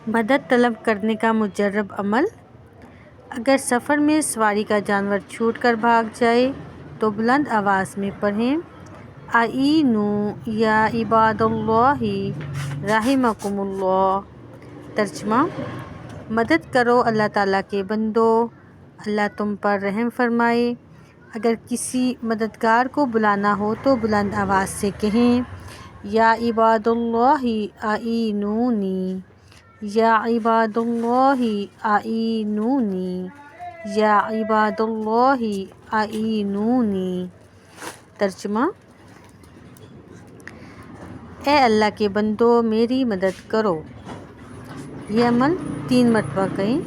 مدد طلب کرنے کا مجرب عمل۔ اگر سفر میں سواری کا جانور چھوٹ کر بھاگ جائے تو بلند آواز میں پڑھیں، اعینوا یا عباد اللہ رحمکم اللہ۔ ترجمہ: مدد کرو اللہ تعالیٰ کے بندو، اللہ تم پر رحم فرمائے۔ اگر کسی مددگار کو بلانا ہو تو بلند آواز سے کہیں، یا عباد اللہ اعینونی، یا عباد اللہ اعینونی، یا عباد اللہ اعینونی۔ ترجمہ: اے اللہ کے بندو میری مدد کرو۔ یہ عمل 3 مرتبہ کریں۔